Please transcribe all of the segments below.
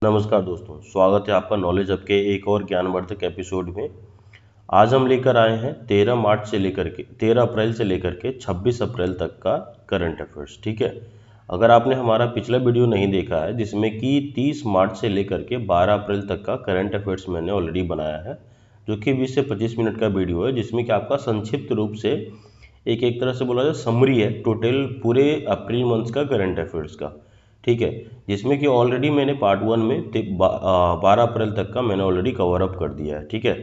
नमस्कार दोस्तों, स्वागत है आपका नॉलेज हब के एक और ज्ञानवर्धक एपिसोड में। आज हम लेकर आए हैं 13 अप्रैल से लेकर के 26 अप्रैल तक का करंट अफेयर्स। ठीक है, अगर आपने हमारा पिछला वीडियो नहीं देखा है जिसमें कि 30 मार्च से लेकर के 12 अप्रैल तक का करंट अफेयर्स मैंने ऑलरेडी बनाया है, जो कि 20 से 25 मिनट का वीडियो है, जिसमें कि आपका संक्षिप्त रूप से एक तरह से बोला जाए समरी है टोटल पूरे अप्रैल मंथ का करंट अफेयर्स का। ठीक है, जिसमें कि ऑलरेडी मैंने पार्ट 1 में 12 अप्रैल तक का मैंने ऑलरेडी कवर अप कर दिया है। ठीक है,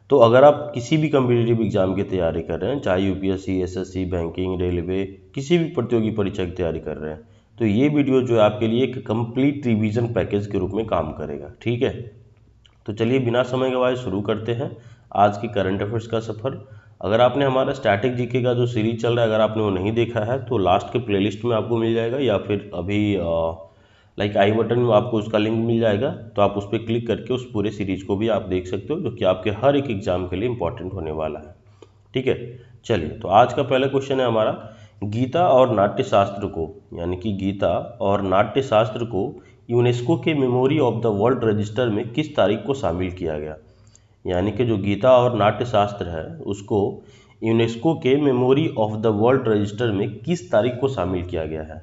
तो अगर आप किसी भी कम्पिटिटिव एग्जाम की तैयारी कर रहे हैं, चाहे यूपीएससी, एसएससी, बैंकिंग, रेलवे, किसी भी प्रतियोगी परीक्षा की तैयारी कर रहे हैं, तो ये वीडियो जो है आपके लिए एक कंप्लीट रिवीजन पैकेज के रूप में काम करेगा। ठीक है, तो चलिए बिना समय गवाए शुरू करते हैं आज की करंट अफेयर्स का सफ़र। अगर आपने हमारा स्टैटिक जीके का जो सीरीज चल रहा है, अगर आपने वो नहीं देखा है तो लास्ट के प्लेलिस्ट में आपको मिल जाएगा, या फिर अभी आई बटन में आपको उसका लिंक मिल जाएगा, तो आप उस पर क्लिक करके उस पूरे सीरीज को भी आप देख सकते हो, जो कि आपके हर एक एग्जाम के लिए इंपॉर्टेंट होने वाला है। ठीक है, चलिए तो आज का पहला क्वेश्चन है हमारा, गीता और नाट्य शास्त्र को, यानी कि गीता और नाट्य शास्त्र को यूनेस्को के memory of the world register में किस तारीख को शामिल किया गया। यानी कि जो गीता और नाट्य शास्त्र है उसको यूनेस्को के memory of the world register में किस तारीख को शामिल किया गया है,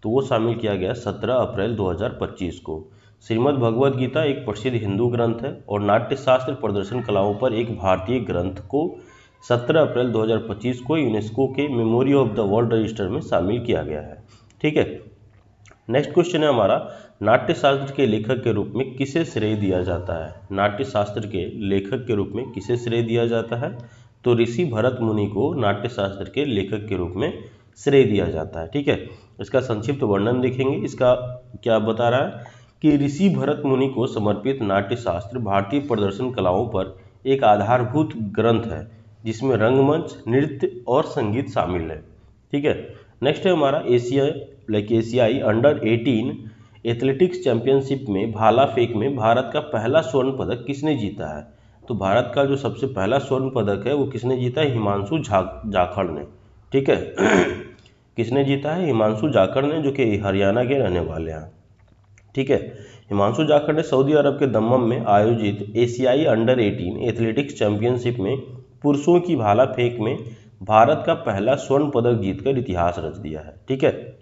तो वो शामिल किया गया 17 अप्रैल 2025 को। श्रीमद् भगवद गीता एक प्रसिद्ध हिंदू ग्रंथ है और नाट्य शास्त्र प्रदर्शन कलाओं पर एक भारतीय ग्रंथ को 17 अप्रैल 2025 को यूनेस्को के memory of the world register में शामिल किया गया है। ठीक है, नेक्स्ट क्वेश्चन है हमारा, नाट्य शास्त्र के लेखक के रूप में किसे श्रेय दिया जाता है। नाट्य शास्त्र के लेखक के रूप में किसे श्रेय दिया जाता है, तो ऋषि भरत मुनि को नाट्य शास्त्र के लेखक के रूप में श्रेय दिया जाता है। ठीक है, इसका संक्षिप्त वर्णन देखेंगे। इसका क्या बता रहा है कि ऋषि भरत मुनि को समर्पित नाट्य शास्त्र भारतीय प्रदर्शन कलाओं पर एक आधारभूत ग्रंथ है, जिसमें रंगमंच, नृत्य और संगीत शामिल है। ठीक है, नेक्स्ट है हमारा एशियाई अंडर 18 एथलेटिक्स चैंपियनशिप में भाला फेंक में भारत का पहला स्वर्ण पदक किसने जीता है। तो भारत का जो सबसे पहला स्वर्ण पदक है वो किसने जीता है, हिमांशु जाखड़ ने। ठीक है किसने जीता है, हिमांशु जाखड़ ने, जो कि हरियाणा के रहने वाले हैं। ठीक है, हिमांशु जाखड़ ने सऊदी अरब के दम्मम में आयोजित एशियाई अंडर 18 एथलेटिक्स चैंपियनशिप में पुरुषों की भाला फेंक में भारत का पहला स्वर्ण पदक जीतकर इतिहास रच दिया है। ठीक है,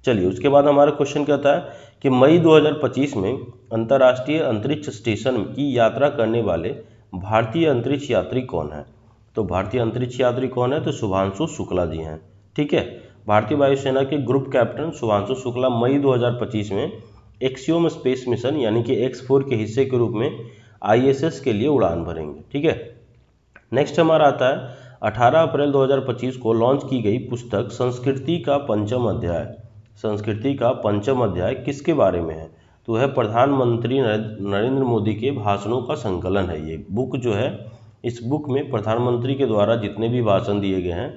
चलिए उसके बाद हमारा क्वेश्चन कहता है कि मई 2025 में अंतर्राष्ट्रीय अंतरिक्ष स्टेशन की यात्रा करने वाले भारतीय अंतरिक्ष यात्री कौन है। तो भारतीय अंतरिक्ष यात्री कौन है, तो शुभांशु शुक्ला जी हैं। ठीक है, भारतीय वायुसेना के ग्रुप कैप्टन शुभांशु शुक्ला मई 2025 में एक्सियोम स्पेस मिशन यानी कि X4 के हिस्से के रूप में ISS के लिए उड़ान भरेंगे। ठीक है, नेक्स्ट हमारा आता है 18 अप्रैल 2025 को लॉन्च की गई पुस्तक संस्कृति का पंचम अध्याय। संस्कृति का पंचम अध्याय किसके बारे में है, तो है प्रधानमंत्री नरेंद्र मोदी के भाषणों का संकलन है। ये बुक जो है, इस बुक में प्रधानमंत्री के द्वारा जितने भी भाषण दिए गए हैं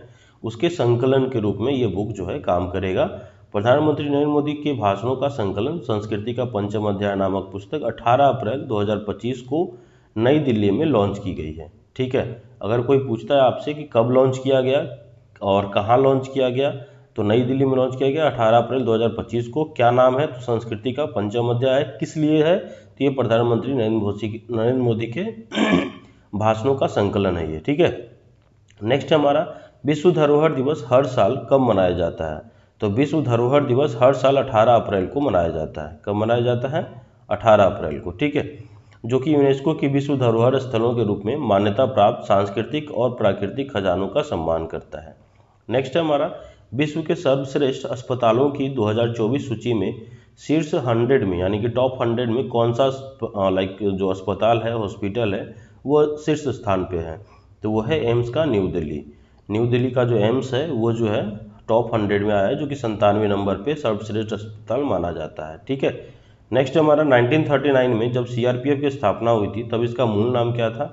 उसके संकलन के रूप में ये बुक जो है काम करेगा। प्रधानमंत्री नरेंद्र मोदी के भाषणों का संकलन संस्कृति का पंचम अध्याय नामक पुस्तक 18 अप्रैल 2025 को नई दिल्ली में लॉन्च की गई है। ठीक है, अगर कोई पूछता है आपसे कि कब लॉन्च किया गया और कहाँ लॉन्च किया गया, तो नई दिल्ली में लॉन्च किया गया 18 अप्रैल 2025 को। क्या नाम है, तो संस्कृति का पंचम अध्याय है। किस लिए है, तो ये प्रधानमंत्री नरेंद्र मोदी के भाषणों का संकलन है ये। ठीक है, नेक्स्ट हमारा विश्व धरोहर दिवस हर साल कब मनाया जाता है। तो विश्व धरोहर दिवस हर साल 18 अप्रैल को मनाया जाता है। कब मनाया जाता है, 18 अप्रैल को। ठीक है, जो कि यूनेस्को की विश्व धरोहर स्थलों के रूप में मान्यता प्राप्त सांस्कृतिक और प्राकृतिक खजानों का सम्मान करता है। नेक्स्ट है हमारा विश्व के सर्वश्रेष्ठ अस्पतालों की 2024 सूची में शीर्ष 100 में यानी कि टॉप 100 में कौन सा जो अस्पताल है, हॉस्पिटल है, वो शीर्ष स्थान पे है, तो वो है एम्स का न्यू दिल्ली। न्यू दिल्ली का जो एम्स है वो जो है टॉप 100 में आया है, जो कि 97वें नंबर पे सर्वश्रेष्ठ अस्पताल माना जाता है। ठीक है, नेक्स्ट हमारा 1939 में जब CRPF की स्थापना हुई थी तब इसका मूल नाम क्या था,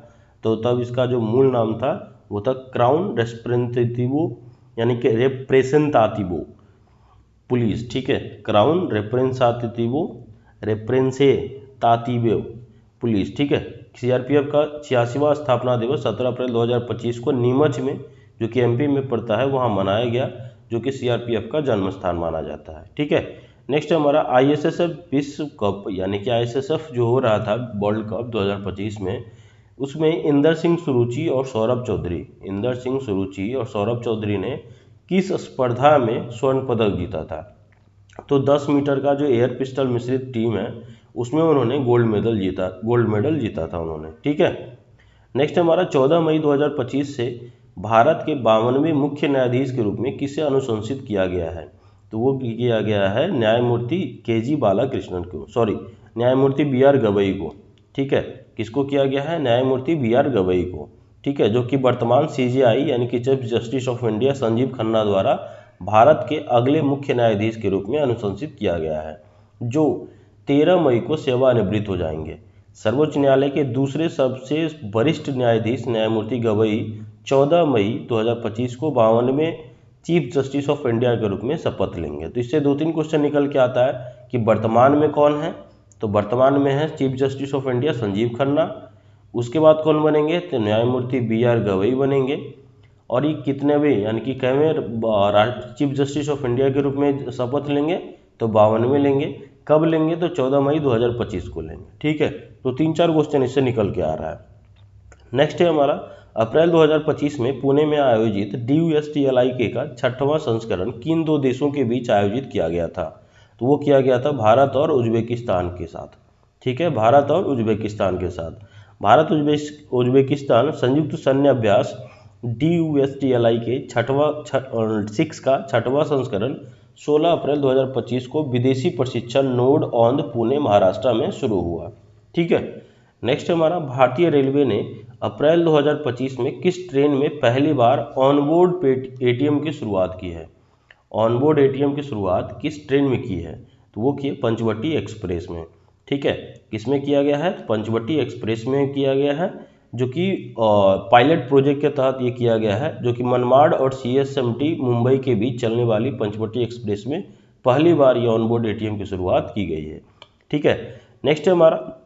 तो तब इसका जो मूल नाम था वो था क्राउन रेप्रेजेंटेटिवो यानी कि रेप्रेसेंतातिवो पुलिस। ठीक है, क्राउन रेप्रेसेंतातिवो पुलिस। ठीक है, CRPF का 86वां स्थापना दिवस 17 अप्रैल 2025 को नीमच में, जो कि MP में पड़ता है, वहाँ मनाया गया, जो कि CRPF का जन्म स्थान माना जाता है। ठीक है, नेक्स्ट हमारा ISSF विश्व कप यानी कि ISSF जो हो रहा था वर्ल्ड कप 2025 में, उसमें इंदर सिंह सुरुचि और सौरभ चौधरी ने किस स्पर्धा में स्वर्ण पदक जीता था? तो 10 मीटर का जो एयर पिस्टल मिश्रित टीम है उसमें उन्होंने गोल्ड मेडल जीता था उन्होंने। ठीक है। नेक्स्ट हमारा 14 मई 2025 से भारत के 52वें मुख्य न्यायाधीश के रूप में किसे अनुशंसित किया गया है? तो वो किया गया है न्यायमूर्ति KG बालाकृष्णन को, न्यायमूर्ति BR गवई को। ठीक है, किसको किया गया है? न्यायमूर्ति BR गवई को। ठीक है, जो कि वर्तमान CJI यानी कि chief justice of India Sanjeev Khanna द्वारा भारत के अगले मुख्य न्यायाधीश के रूप में अनुशंसित किया गया है, जो 13 मई को सेवानिवृत्त हो जाएंगे। सर्वोच्च न्यायालय के दूसरे सबसे वरिष्ठ न्यायाधीश न्यायमूर्ति गवई 14 मई 2025 को 52वें चीफ जस्टिस ऑफ इंडिया के रूप में शपथ लेंगे। तो इससे 2-3 क्वेश्चन निकल के आता है कि वर्तमान में कौन है? तो वर्तमान में है chief justice of India Sanjeev Khanna. उसके बाद कौन बनेंगे? तो न्यायमूर्ति BR गवई बनेंगे। और ये कितनेवें यानी कि कैवें चीफ जस्टिस ऑफ इंडिया के रूप में शपथ लेंगे? तो 52वें लेंगे। कब लेंगे? तो 14 मई 2025 को लेंगे। ठीक है, तो 3-4 क्वेश्चन इससे निकल के आ रहा है। नेक्स्ट है हमारा अप्रैल 2025 में पुणे में आयोजित DUSTLIK का 6वां संस्करण किन 2 देशों के बीच आयोजित किया गया था? तो वो किया गया था भारत और उज्बेकिस्तान के साथ। ठीक है, भारत और उज्बेकिस्तान के साथ। भारत उज्बेकिस्तान संयुक्त सैन्य अभ्यास DUSTLIK 6 का 6वां संस्करण 16 अप्रैल 2025 को विदेशी प्रशिक्षण नोड औंध पुणे महाराष्ट्र में शुरू हुआ। ठीक है। नेक्स्ट हमारा भारतीय रेलवे ने अप्रैल 2025 में किस ट्रेन में पहली बार ऑनबोर्ड ATM की शुरुआत की है? ऑनबोर्ड ATM की शुरुआत किस ट्रेन में की है? तो वो की है पंचवटी एक्सप्रेस में। ठीक है, किसमें किया गया है? पंचवटी एक्सप्रेस में किया गया है, जो कि पायलट प्रोजेक्ट के तहत ये किया गया है, जो कि मनमाड़ और CSMT मुंबई के बीच चलने वाली पंचवटी एक्सप्रेस में पहली बार ये ऑनबोर्ड ATM की शुरुआत की गई है। ठीक है। नेक्स्ट है हमारा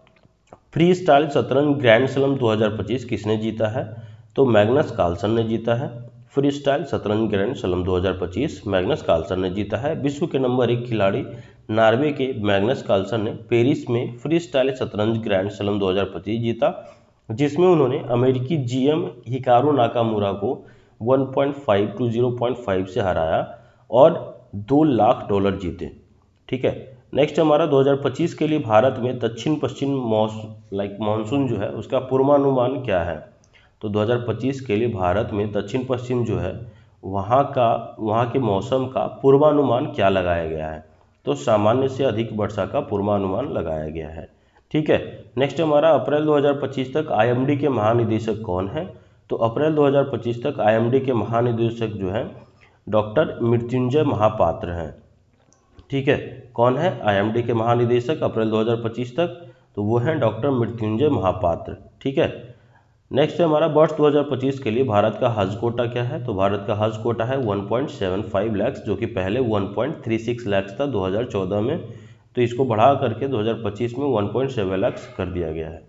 फ्री स्टाइल शतरंज ग्रैंड स्लैम 2025 किसने जीता है? तो मैग्नस कार्लसन ने जीता है। फ्री स्टाइल शतरंज ग्रैंड स्लैम 2025 मैग्नस कार्लसन ने जीता है। विश्व के नंबर 1 खिलाड़ी नॉर्वे के मैग्नस कार्लसन ने पेरिस में फ्री स्टाइल शतरंज ग्रैंड स्लैम 2025 जीता, जिसमें उन्होंने अमेरिकी GM हिकारू नाकामुरा को 1.5 to 0.5 से हराया और $2 लाख जीते। ठीक है। नेक्स्ट हमारा 2025 के लिए भारत में दक्षिण पश्चिम मानसून जो है उसका पूर्वानुमान क्या है? तो 2025 के लिए भारत में दक्षिण पश्चिम जो है वहाँ के मौसम का पूर्वानुमान क्या लगाया गया है? तो सामान्य से अधिक वर्षा का पूर्वानुमान लगाया गया है। ठीक है। नेक्स्ट हमारा अप्रैल 2025 तक IMD के महानिदेशक कौन है? तो अप्रैल 2025 तक IMD के महानिदेशक जो है डॉक्टर मृत्युंजय महापात्र हैं। ठीक है, कौन है IMD के महानिदेशक अप्रैल 2025 तक? तो वो हैं डॉक्टर मृत्युंजय महापात्र। ठीक है। नेक्स्ट है हमारा वर्ष 2025 के लिए भारत का हज कोटा क्या है? तो भारत का हज कोटा है 1.75 लाख, जो कि पहले 1.36 लाख था 2014 में, तो इसको बढ़ा करके 2025 में 1.7 लाख कर दिया गया है।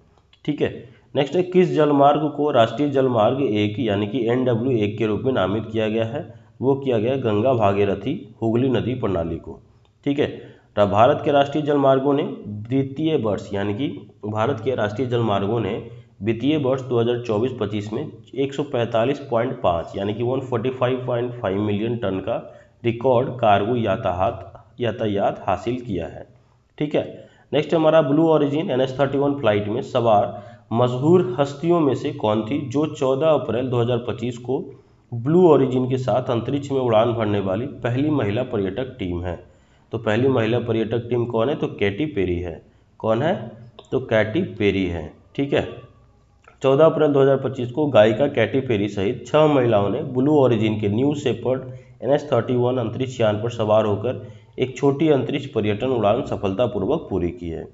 ठीक है। नेक्स्ट है किस जलमार्ग को राष्ट्रीय जलमार्ग 1 यानी कि NW1 के रूप में नामित किया गया है? वो किया गया गंगा भागीरथी हुगली नदी प्रणाली को। ठीक है। भारत के राष्ट्रीय जलमार्गों ने वित्तीय वर्ष यानी कि भारत के राष्ट्रीय जलमार्गों ने वित्तीय वर्ष 2024-25 में 145.5 यानी कि 145.5 मिलियन टन का रिकॉर्ड कार्गो यातायात हासिल किया है। ठीक है। नेक्स्ट हमारा ब्लू ओरिजिन NH-31 फ्लाइट में सवार मशहूर हस्तियों में से कौन थी, जो 14 अप्रैल 2025 को ब्लू ओरिजिन के साथ अंतरिक्ष में उड़ान भरने वाली पहली महिला पर्यटक टीम है? तो पहली महिला पर्यटक टीम कौन है? तो कैटी पेरी है। कौन है? तो कैटी पेरी है। ठीक है। 14 अप्रैल 2025 को गायिका कैटी पेरी सहित 6 महिलाओं ने ब्लू ओरिजिन के न्यू शेपर्ड NH-31 अंतरिक्ष यान पर सवार होकर एक छोटी अंतरिक्ष पर्यटन उड़ान सफलतापूर्वक पूरी की है।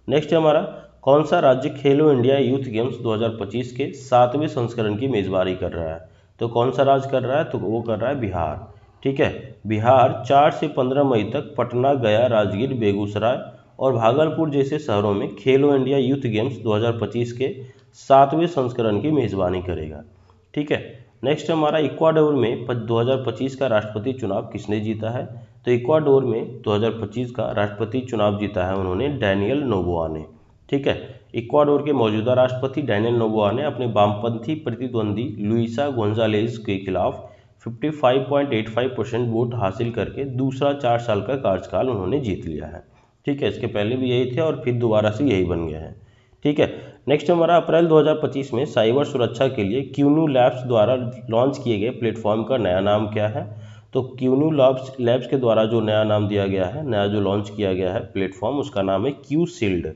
नेक्स्ट हमारा कौन सा राज्य खेलो इंडिया यूथ गेम्स 2025 के 7वें संस्करण की मेजबानी कर रहा है? तो कौन सा राज्य कर रहा है? तो वो कर रहा है बिहार। ठीक है। बिहार 4 से 15 मई तक पटना, गया, राजगीर, बेगूसराय और भागलपुर जैसे शहरों में खेलो इंडिया यूथ गेम्स 2025 के 7वें संस्करण की मेजबानी करेगा। ठीक है। नेक्स्ट हमारा इक्वाडोर में 2025 का राष्ट्रपति चुनाव किसने जीता है? तो इक्वाडोर में 2025 का राष्ट्रपति चुनाव जीता है उन्होंने डैनियल नोबोआ ने। ठीक है, इक्वाडोर के मौजूदा राष्ट्रपति डैनियल नोबोआ ने अपने वामपंथी प्रतिद्वंदी लुइसा गोंजालेज के खिलाफ 55.85% वोट हासिल करके दूसरा 4 साल का कार्यकाल उन्होंने जीत लिया है। ठीक है, इसके पहले भी यही थे और फिर दोबारा से यही बन गए हैं। ठीक है, नेक्स्ट हमारा अप्रैल 2025 में साइबर सुरक्षा के लिए क्यूनू लैब्स द्वारा लॉन्च किए गए प्लेटफॉर्म का नया नाम क्या है? तो क्यूनू लैब्स के द्वारा जो नया नाम दिया गया है, नया जो लॉन्च किया गया है प्लेटफॉर्म, उसका नाम है क्यू शील्ड।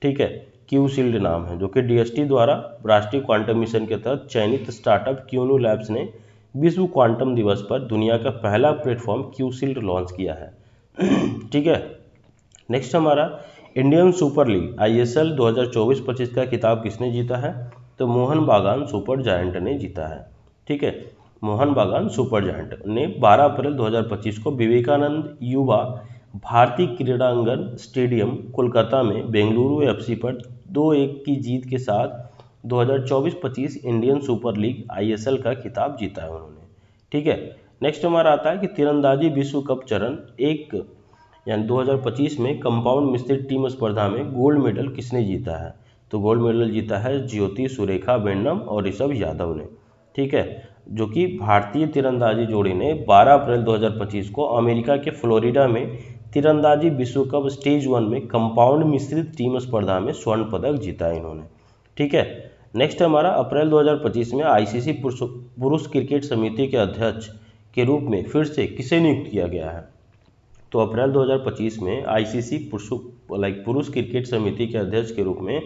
ठीक है, क्यू शील्ड नाम है, जो कि डीएसटी द्वारा राष्ट्रीय क्वांटम मिशन के तहत चयनित स्टार्टअप क्यूनू लैब्स ने विश्व क्वांटम दिवस पर दुनिया का पहला प्लेटफॉर्म क्यू शील्ड लॉन्च किया है। ठीक है, नेक्स्ट हमारा इंडियन सुपर लीग ISL 2024-25 का खिताब किसने जीता है? तो मोहन बागान सुपर जायंट ने जीता है। ठीक है, मोहन बागान सुपर जायंट ने 12 अप्रैल 2025 को विवेकानंद युवा भारतीय क्रीड़ांगन स्टेडियम कोलकाता में बेंगलुरु FC पर 2-1 की जीत के साथ 2024-25 इंडियन सुपर लीग ISL का खिताब जीता है उन्होंने। ठीक है, नेक्स्ट हमारा आता है कि तीरंदाजी विश्व कप चरण 1 यानी 2025 में कंपाउंड मिश्रित टीम स्पर्धा में गोल्ड मेडल किसने जीता है? तो गोल्ड मेडल जीता है ज्योति सुरेखा वेन्नम और ऋषभ यादव ने। ठीक है, जो कि भारतीय तीरंदाजी जोड़ी ने 12 अप्रैल 2025 को अमेरिका के फ्लोरिडा में तीरंदाजी विश्व कप स्टेज 1 में कंपाउंड मिश्रित टीम स्पर्धा में स्वर्ण पदक जीता है इन्होंने। ठीक है, नेक्स्ट हमारा अप्रैल 2025 में ICC पुरुष क्रिकेट समिति के अध्यक्ष के रूप में फिर से किसे नियुक्त किया गया है? तो अप्रैल 2025 में ICC पुरुष क्रिकेट समिति के अध्यक्ष के रूप में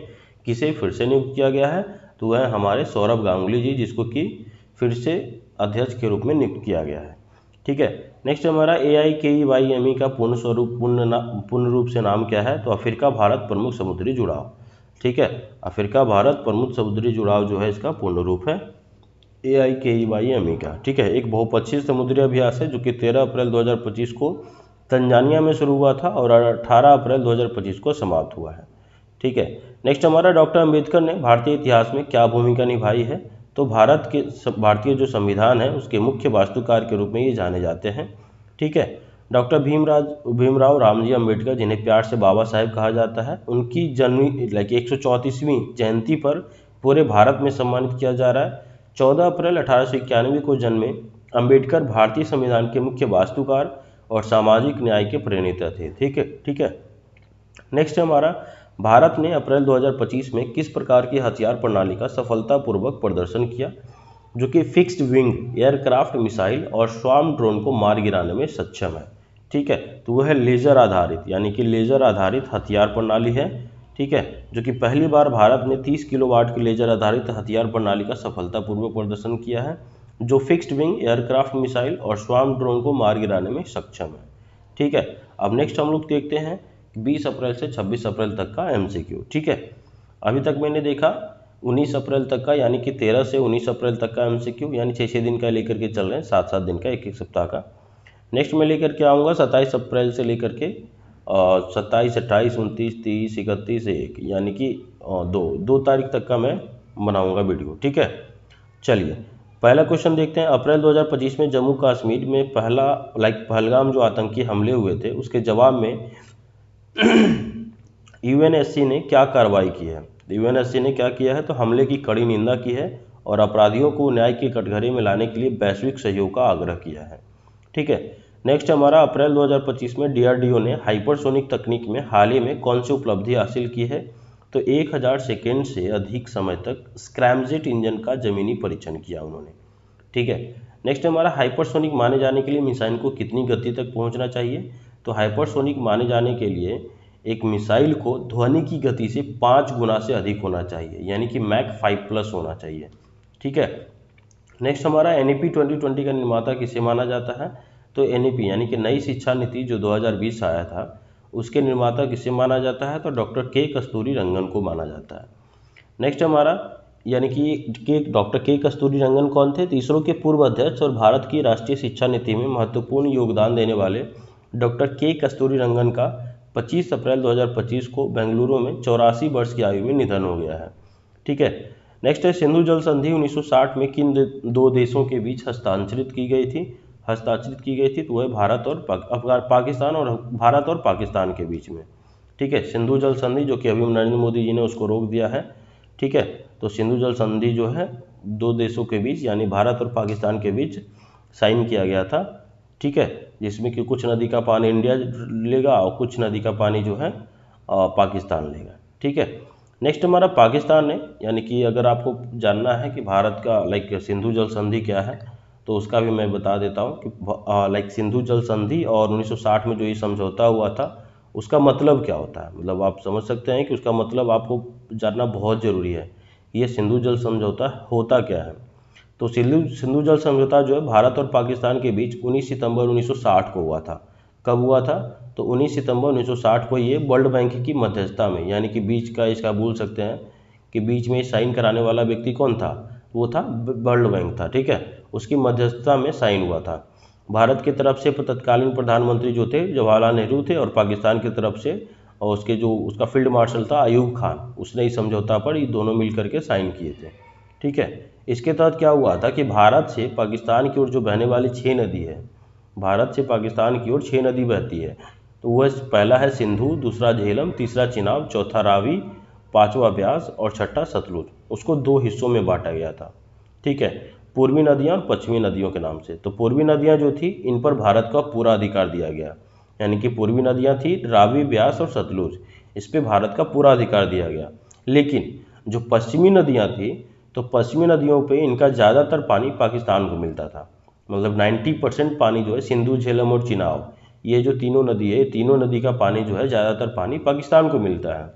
किसे फिर से नियुक्त किया गया है? तो वह हमारे सौरभ गांगुली जी, जिसको कि फिर से अध्यक्ष के रूप में नियुक्त किया गया है। ठीक है, नेक्स्ट हमारा AIKEYME का पूर्ण रूप से नाम क्या है? तो अफ्रीका भारत प्रमुख समुद्री जुड़ाव। ठीक है, अफ्रीका भारत प्रमुख समुद्री जुड़ाव जो है इसका पूर्ण रूप है AIKEYME का। ठीक है, एक बहुपक्षीय समुद्री अभ्यास है जो कि 13 अप्रैल 2025 को तंजानिया में शुरू हुआ था और 18 अप्रैल 2025 को समाप्त हुआ है। ठीक है, नेक्स्ट हमारा डॉक्टर अंबेडकर ने भारतीय इतिहास में क्या भूमिका निभाई है? तो भारतीय जो संविधान है उसके मुख्य वास्तुकार के रूप में ये जाने जाते हैं। ठीक है, डॉक्टर भीमराव रामजी अंबेडकर, जिन्हें प्यार से बाबा साहेब कहा जाता है, उनकी जन्म 134वीं जयंती पर पूरे भारत में सम्मानित किया जा रहा है। 14 अप्रैल 1891 को जन्मे अंबेडकर भारतीय संविधान के मुख्य वास्तुकार और सामाजिक न्याय के प्रणेता थे। ठीक है, नेक्स्ट हमारा भारत ने अप्रैल 2025 में किस प्रकार की हथियार प्रणाली का सफलतापूर्वक प्रदर्शन किया, जो कि फिक्स्ड विंग एयरक्राफ्ट मिसाइल और स्वार्म ड्रोन को मार गिराने में सक्षम है? ठीक है, तो वह लेजर आधारित यानी कि लेजर आधारित हथियार प्रणाली है। ठीक है, जो कि पहली बार भारत ने 30 किलोवाट की लेजर आधारित हथियार प्रणाली का सफलतापूर्वक प्रदर्शन किया है, जो फिक्स्ड विंग एयरक्राफ्ट मिसाइल और स्वार्म ड्रोन को मार गिराने में सक्षम है। ठीक है, अब नेक्स्ट हम लोग देखते हैं 20 अप्रैल से 26 अप्रैल तक का MCQ। ठीक है, अभी तक मैंने देखा 19 अप्रैल तक का, यानी कि 13 से 19 अप्रैल तक का MCQ, यानी 6-6 दिन का लेकर के चल रहे हैं, 7-7 दिन का, एक सप्ताह का। नेक्स्ट मैं लेकर के आऊँगा 27 अप्रैल से लेकर के 27, 28, 29, 30, 31, 1 यानी कि 2 तारीख तक का मैं बनाऊँगा वीडियो। ठीक है, चलिए पहला क्वेश्चन देखते हैं। अप्रैल 2025 में जम्मू कश्मीर में पहलगाम जो आतंकी हमले हुए थे, उसके जवाब में UNSC ने क्या कार्रवाई की है? UNSC ने क्या किया है? तो हमले की कड़ी निंदा की है और अपराधियों को न्याय के कटघरे में लाने के लिए वैश्विक सहयोग का आग्रह किया है। ठीक है, नेक्स्ट हमारा अप्रैल 2025 में DRDO ने हाइपरसोनिक तकनीक में हाल ही में कौन सी उपलब्धि हासिल की है? तो 1000 सेकेंड से अधिक समय तक स्क्रैमजेट इंजन का जमीनी परीक्षण किया उन्होंने। ठीक है, नेक्स्ट हमारा हाइपरसोनिक माने जाने के लिए मिसाइल को कितनी गति तक पहुंचना चाहिए? तो हाइपरसोनिक माने जाने के लिए एक मिसाइल को ध्वनि की गति से 5 गुना से अधिक होना चाहिए, यानी कि मैक 5+ होना चाहिए। ठीक है, नेक्स्ट हमारा NEP 2020 का निर्माता किसे माना जाता है? तो NEP यानी कि नई शिक्षा नीति जो 2020 आया था, उसके निर्माता किसे माना जाता है? तो डॉक्टर K कस्तूरी रंगन को माना जाता है। नेक्स्ट हमारा यानी कि डॉक्टर K कस्तूरी रंगन कौन थे? तो इसरो के पूर्व अध्यक्ष और भारत की राष्ट्रीय शिक्षा नीति में महत्वपूर्ण योगदान देने वाले डॉक्टर K कस्तूरी रंगन का 25 अप्रैल 2025 को बेंगलुरु में 84 वर्ष की आयु में निधन हो गया है। ठीक है, नेक्स्ट है सिंधु जल संधि 1960 में किन 2 देशों के बीच हस्ताक्षरित की गई थी? हस्ताक्षरित की गई थी, तो वह भारत और पाकिस्तान और भारत और पाकिस्तान के बीच में। ठीक है, सिंधु जल संधि, जो कि अभी नरेंद्र मोदी जी ने उसको रोक दिया है। ठीक है, तो सिंधु जल संधि जो है दो देशों के बीच यानी भारत और पाकिस्तान के बीच साइन किया गया था। ठीक है, जिसमें कि कुछ नदी का पानी इंडिया लेगा और कुछ नदी का पानी जो है पाकिस्तान लेगा। ठीक है, नेक्स्ट हमारा पाकिस्तान ने, यानी कि अगर आपको जानना है कि भारत का लाइक सिंधु जल संधि क्या है, तो उसका भी मैं बता देता हूँ कि लाइक सिंधु जल संधि और 1960 में जो ये समझौता हुआ था, उसका मतलब क्या होता है। मतलब आप समझ सकते हैं कि उसका मतलब आपको जानना बहुत ज़रूरी है। ये सिंधु जल समझौता होता क्या है। तो सिंधु जल समझौता जो है भारत और पाकिस्तान के बीच 19 सितंबर 1960 को हुआ था। कब हुआ था, तो 19 सितंबर 1960 को ये वर्ल्ड बैंक की मध्यस्थता में, यानी कि बीच का इसका बोल सकते हैं कि बीच में साइन कराने वाला व्यक्ति कौन था, वो था वर्ल्ड बैंक था। ठीक है, उसकी मध्यस्थता में साइन हुआ था। भारत की तरफ से तत्कालीन प्रधानमंत्री जो थे जवाहरलाल नेहरू थे, और पाकिस्तान की तरफ से और उसके जो उसका फील्ड मार्शल था अयूब खान, उसने इस समझौता पर ये दोनों मिल करके साइन किए थे। ठीक है, इसके तहत क्या हुआ था कि भारत से पाकिस्तान की ओर जो बहने वाली 6 नदी है, भारत से पाकिस्तान की ओर 6 नदी बहती है, तो वह पहला है सिंधु, दूसरा झेलम, तीसरा चिनाब, चौथा रावी, पांचवा ब्यास और छठा सतलुज। उसको दो हिस्सों में बांटा गया था। ठीक है, पूर्वी नदियाँ और पश्चिमी नदियों के नाम से। तो पूर्वी नदियाँ जो थी, इन पर भारत का पूरा अधिकार दिया गया, यानी कि पूर्वी नदियाँ थी रावी, ब्यास और सतलुज, इस पर भारत का पूरा अधिकार दिया गया। लेकिन जो पश्चिमी नदियाँ थी, तो पश्चिमी नदियों पे इनका ज़्यादातर पानी पाकिस्तान को मिलता था। मतलब 90% पानी जो है सिंधु, झेलम और चिनाब, ये जो तीनों नदी है, तीनों नदी का पानी जो है ज़्यादातर पानी पाकिस्तान को मिलता है।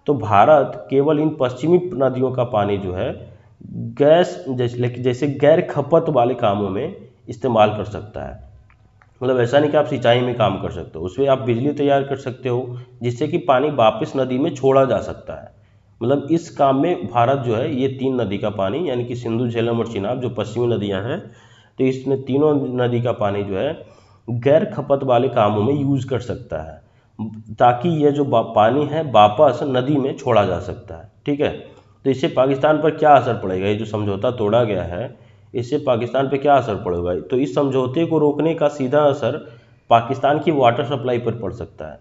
तो भारत केवल इन पश्चिमी नदियों का पानी जो है जैसे गैर खपत वाले कामों में इस्तेमाल कर सकता है। मतलब ऐसा नहीं कि आप सिंचाई में काम कर सकते हो, उसमें आप बिजली तैयार कर सकते हो, जिससे कि पानी वापस नदी में छोड़ा जा सकता है। मतलब इस काम में भारत जो है ये 3 नदी का पानी, यानी कि सिंधु, झेलम और चिनाब, जो पश्चिमी नदियां हैं, तो इसमें तीनों नदी का पानी जो है गैर खपत वाले कामों में यूज कर सकता है, ताकि ये जो पानी है वापस नदी में छोड़ा जा सकता है। ठीक है, तो इससे पाकिस्तान पर क्या असर पड़ेगा, ये जो समझौता तोड़ा गया है इससे पाकिस्तान पे क्या असर पड़ेगा। तो इस समझौते को रोकने का सीधा असर पाकिस्तान की वाटर सप्लाई पर पड़ सकता है।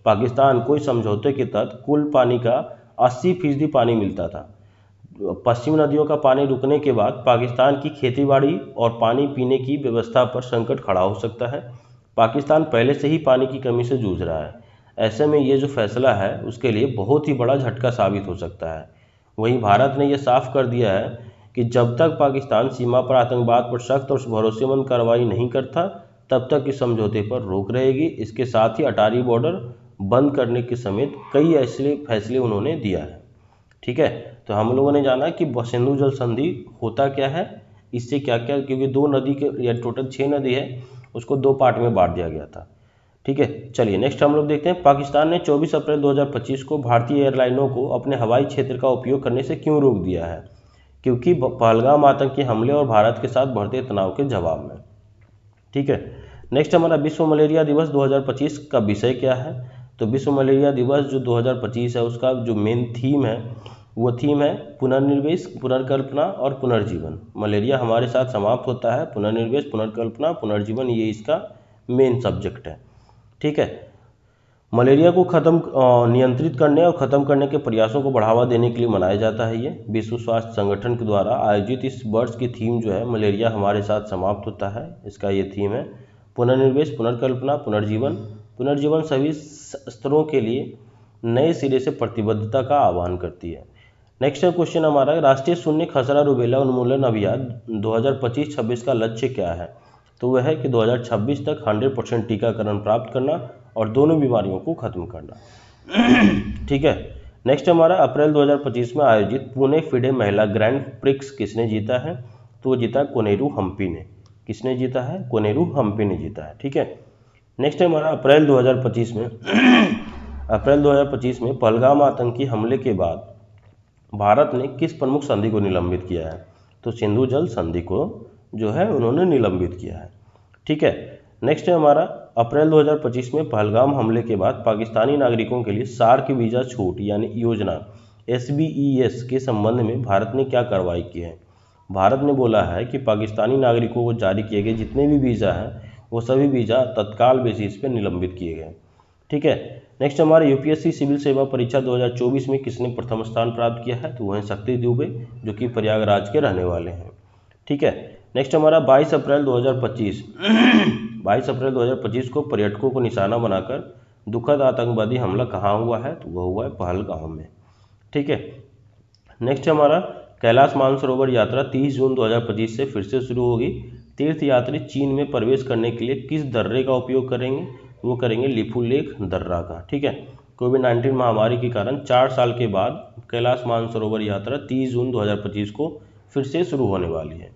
पाकिस्तान को इस समझौते के तहत कुल पानी का 80% पानी मिलता था। पश्चिमी नदियों का पानी रुकने के बाद पाकिस्तान की खेतीबाड़ी और पानी पीने की व्यवस्था पर संकट खड़ा हो सकता है। पाकिस्तान पहले से ही पानी की कमी से जूझ रहा है। ऐसे में ये जो फैसला है उसके लिए बहुत ही बड़ा झटका साबित हो सकता है। वहीं भारत ने यह साफ कर दिया है कि जब तक पाकिस्तान सीमा पर आतंकवाद पर सख्त और भरोसेमंद कार्रवाई नहीं करता, तब तक इस समझौते पर रोक रहेगी। इसके साथ ही अटारी बॉर्डर बंद करने के समेत कई ऐसे फैसले उन्होंने दिया है। ठीक है, तो हम लोगों ने जाना कि सिंधु जल संधि होता क्या है, इससे क्या क्या, क्योंकि दो नदी के या टोटल 6 नदी है, उसको 2 पार्ट में बांट दिया गया था। ठीक है, चलिए नेक्स्ट हम लोग देखते हैं पाकिस्तान ने 24 अप्रैल 2025 को भारतीय एयरलाइनों को अपने हवाई क्षेत्र का उपयोग करने से क्यों रोक दिया है। क्योंकि पहलगाम आतंकी हमले और भारत के साथ बढ़ते तनाव के जवाब में। ठीक है, नेक्स्ट हमारा विश्व मलेरिया दिवस 2025 का विषय क्या है। तो विश्व मलेरिया दिवस जो 2025 है उसका जो मेन थीम है, वो थीम है पुनर्निवेश, पुनर्कल्पना और पुनर्जीवन। मलेरिया हमारे साथ समाप्त होता है, पुनर्निवेश, पुनर्कल्पना, पुनर्जीवन, ये इसका मेन सब्जेक्ट है। ठीक है, मलेरिया को नियंत्रित करने और ख़त्म करने के प्रयासों को बढ़ावा देने के लिए मनाया जाता है। ये विश्व स्वास्थ्य संगठन के द्वारा आयोजित इस वर्ष की थीम जो है मलेरिया हमारे साथ समाप्त होता है, इसका ये थीम है पुनर्निवेश, पुनर्कल्पना, पुनर्जीवन। पुनर्जीवन सभी स्तरों के लिए नए सिरे से प्रतिबद्धता का आह्वान करती है। नेक्स्ट क्वेश्चन हमारा, राष्ट्रीय शून्य खसरा रुबेला उन्मूलन अभियान 2025-26 का लक्ष्य क्या है। तो वह है कि 2026 तक 100% टीकाकरण प्राप्त करना और दोनों बीमारियों को खत्म करना। ठीक है, नेक्स्ट हमारा अप्रैल 2025 में आयोजित पुणे फिडे महिला ग्रैंड प्रिक्स किसने जीता है। तो वो जीता कोनेरू हम्पी ने। किसने जीता है, कोनेरू हम्पी ने जीता है। ठीक है, नेक्स्ट हमारा अप्रैल 2025 में अप्रैल 2025 में पहलगाम आतंकी हमले के बाद भारत ने किस प्रमुख संधि को निलंबित किया है। तो सिंधु जल संधि को जो है उन्होंने निलंबित किया है। ठीक है, नेक्स्ट है हमारा अप्रैल 2025 में पहलगाम हमले के बाद पाकिस्तानी नागरिकों के लिए सार्क वीज़ा छूट यानी योजना SBES के संबंध में भारत ने क्या कार्रवाई की है। भारत ने बोला है कि पाकिस्तानी नागरिकों को जारी किए गए जितने भी वीज़ा हैं वो सभी वीज़ा तत्काल बेसिस पे निलंबित किए गए। ठीक है। नेक्स्ट हमारे यूपीएससी सिविल सेवा परीक्षा 2024 में किसने प्रथम स्थान प्राप्त किया है, तो वह शक्ति दुबे, जो कि प्रयागराज के रहने वाले हैं। ठीक है। नेक्स्ट हमारा 22 अप्रैल 2025 22 अप्रैल 2025 को पर्यटकों को निशाना बनाकर दुखद आतंकवादी हमला कहाँ हुआ है, तो वह हुआ है पहलगाम में। ठीक है। नेक्स्ट हमारा कैलाश मानसरोवर यात्रा 30 जून 2025 से फिर से शुरू होगी। तीर्थयात्री चीन में प्रवेश करने के लिए किस दर्रे का उपयोग करेंगे, वो करेंगे लिपुलेख दर्रा का। ठीक है। कोविड-19 महामारी के कारण 4 साल के बाद कैलाश मानसरोवर यात्रा 30 जून 2025 को फिर से शुरू होने वाली है।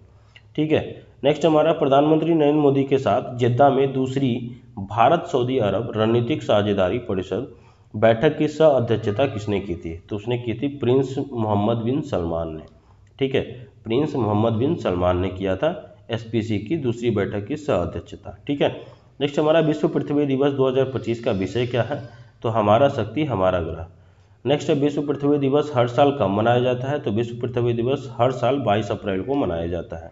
ठीक है। नेक्स्ट हमारा प्रधानमंत्री नरेंद्र मोदी के साथ जेद्दा में दूसरी भारत सऊदी अरब रणनीतिक साझेदारी परिषद बैठक की सह अध्यक्षता किसने की थी, तो उसने की थी प्रिंस मोहम्मद बिन सलमान ने। ठीक है। प्रिंस मोहम्मद बिन सलमान ने किया था एसपीसी की दूसरी बैठक की सह अध्यक्षता। ठीक है। नेक्स्ट हमारा विश्व पृथ्वी दिवस 2025 का विषय क्या है, तो हमारा शक्ति हमारा ग्रह। नेक्स्ट विश्व पृथ्वी दिवस हर साल कब मनाया जाता है, तो विश्व पृथ्वी दिवस हर साल 22 अप्रैल को मनाया जाता है।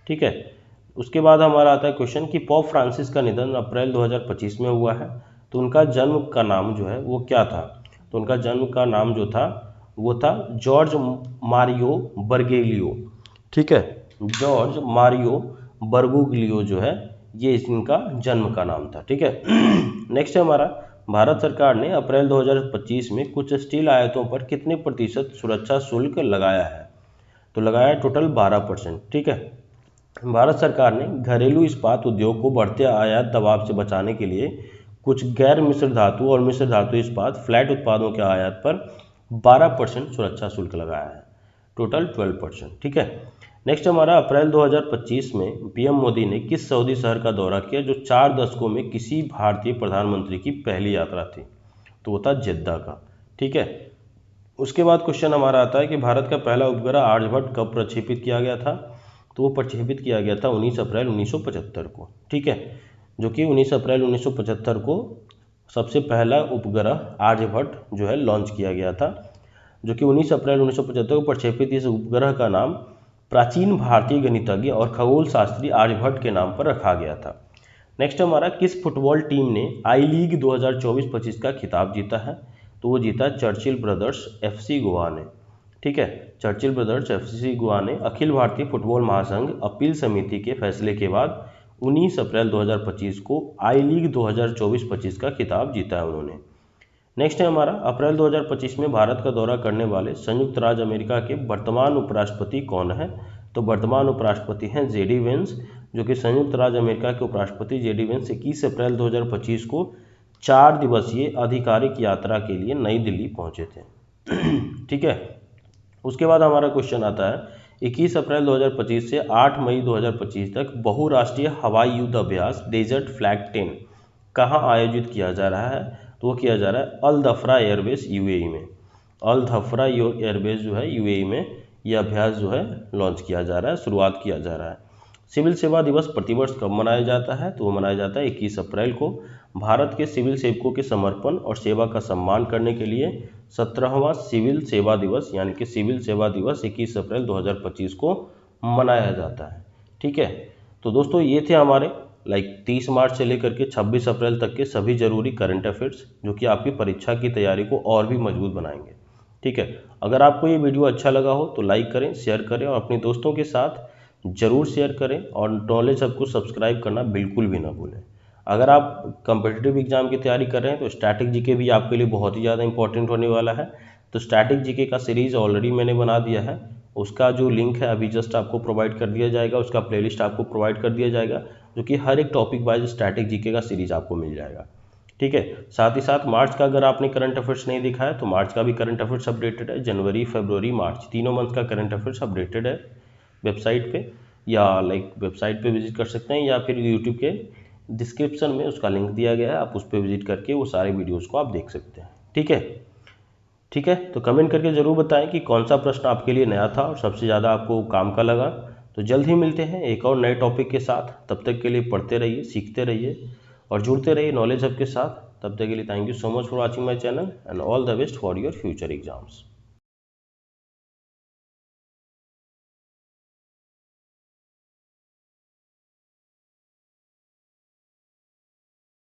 ठीक है। उसके बाद हमारा आता है क्वेश्चन कि पोप फ्रांसिस का निधन अप्रैल 2025 में हुआ है, तो उनका जन्म का नाम जो है वो क्या था, तो उनका जन्म का नाम जो था वो था जॉर्ज मारियो बर्गोग्लियो। ठीक है। जॉर्ज मारियो बर्गोग्लियो जो है ये इनका जन्म का नाम था। ठीक है। नेक्स्ट है हमारा भारत सरकार ने अप्रैल 2025 में कुछ स्टील आयातों पर कितने प्रतिशत सुरक्षा शुल्क लगाया है, तो लगाया टोटल 12%। ठीक है। भारत सरकार ने घरेलू इस्पात उद्योग को बढ़ते आयात दबाव से बचाने के लिए कुछ गैर मिश्र धातु और मिश्र धातु इस्पात फ्लैट उत्पादों के आयात पर 12% सुरक्षा शुल्क लगाया है, टोटल 12%। ठीक है। नेक्स्ट हमारा अप्रैल 2025 में पीएम मोदी ने किस सऊदी शहर का दौरा किया जो 4 दशकों में किसी भारतीय प्रधानमंत्री की पहली यात्रा थी, तो वो था जेद्दा का। ठीक है। उसके बाद क्वेश्चन हमारा आता है कि भारत का पहला उपग्रह आर्यभट्ट कब प्रक्षेपित किया गया था, तो वो प्रक्षेपित किया गया था 19 अप्रैल 1975 को। ठीक है। जो कि 19 अप्रैल 1975 को सबसे पहला उपग्रह आर्यभट्ट जो है लॉन्च किया गया था, जो कि 19 अप्रैल 1975 को प्रक्षेपित इस उपग्रह का नाम प्राचीन भारतीय गणितज्ञ और खगोल शास्त्री आर्यभट्ट के नाम पर रखा गया था। नेक्स्ट हमारा किस फुटबॉल टीम ने आई लीग 2024-25 का खिताब जीता है, तो वो जीता चर्चिल ब्रदर्स एफसी गोवा ने। ठीक है। चर्चिल ब्रदर्स एफसी गोवा ने अखिल भारतीय फुटबॉल महासंघ अपील समिति के फैसले के बाद 19 अप्रैल 2025 को आई लीग 2024-25 का खिताब जीता है उन्होंने। नेक्स्ट है हमारा अप्रैल 2025 में भारत का दौरा करने वाले संयुक्त राज्य अमेरिका के वर्तमान उपराष्ट्रपति कौन है, तो वर्तमान उपराष्ट्रपति हैं जेडी वेंस, जो कि संयुक्त राज्य अमेरिका के उपराष्ट्रपति जेडी वेंस 21 अप्रैल 2025 को 4 दिवसीय आधिकारिक यात्रा के लिए नई दिल्ली पहुंचे थे। ठीक है। उसके बाद हमारा क्वेश्चन आता है 21 अप्रैल 2025 से 8 मई 2025 तक बहुराष्ट्रीय हवाई युद्ध अभ्यास डेजर्ट फ्लैग 10 कहाँ आयोजित किया जा रहा है, तो वो किया जा रहा है अल धफ्रा एयरबेस यूएई में। अल धफ्रा एयरबेस जो है यूएई में यह अभ्यास जो है लॉन्च किया जा रहा है, शुरुआत किया जा रहा है। सिविल सेवा दिवस प्रतिवर्ष कब मनाया जाता है, तो वो मनाया जाता है 21 अप्रैल को। भारत के सिविल सेवकों के समर्पण और सेवा का सम्मान करने के लिए 17वां सिविल सेवा दिवस यानी कि सिविल सेवा दिवस 21 अप्रैल 2025 को मनाया जाता है। ठीक है। तो दोस्तों ये थे हमारे 30 मार्च से लेकर के 26 अप्रैल तक के सभी जरूरी करंट अफेयर्स, जो कि आपकी परीक्षा की तैयारी को और भी मजबूत बनाएंगे। ठीक है। अगर आपको ये वीडियो अच्छा लगा हो तो लाइक करें, शेयर करें और अपने दोस्तों के साथ जरूर शेयर करें और नॉलेज हब को सब्सक्राइब करना बिल्कुल भी ना भूलें। अगर आप कम्पिटिटिव एग्जाम की तैयारी कर रहे हैं तो स्टैटिक जीके भी आपके लिए बहुत ही ज़्यादा इंपॉर्टेंट होने वाला है। तो स्टैटिक जीके का सीरीज़ ऑलरेडी मैंने बना दिया है, उसका जो लिंक है अभी जस्ट आपको प्रोवाइड कर दिया जाएगा, उसका प्लेलिस्ट आपको प्रोवाइड कर दिया जाएगा, जो कि हर एक टॉपिक वाइज स्टैटिक जीके का सीरीज आपको मिल जाएगा। ठीक है। साथ ही साथ मार्च का अगर आपने करंट अफेयर्स नहीं देखा है तो मार्च का भी करंट अफेयर्स अपडेटेड है, जनवरी फरवरी मार्च तीनों मंथ का करंट अफेयर्स अपडेटेड है वेबसाइट पे, या वेबसाइट पे विजिट कर सकते हैं या फिर यूट्यूब के डिस्क्रिप्शन में उसका लिंक दिया गया है, आप उस पर विजिट करके वो सारे वीडियोज़ को आप देख सकते हैं। ठीक है। ठीक है। तो कमेंट करके ज़रूर बताएं कि कौन सा प्रश्न आपके लिए नया था और सबसे ज़्यादा आपको काम का लगा। तो जल्द ही मिलते हैं एक और नए टॉपिक के साथ, तब तक के लिए पढ़ते रहिए, सीखते रहिए और जुड़ते रहिए नॉलेज हब के साथ। तब तक के लिए thank you so much for watching my channel and all the best for your future exams.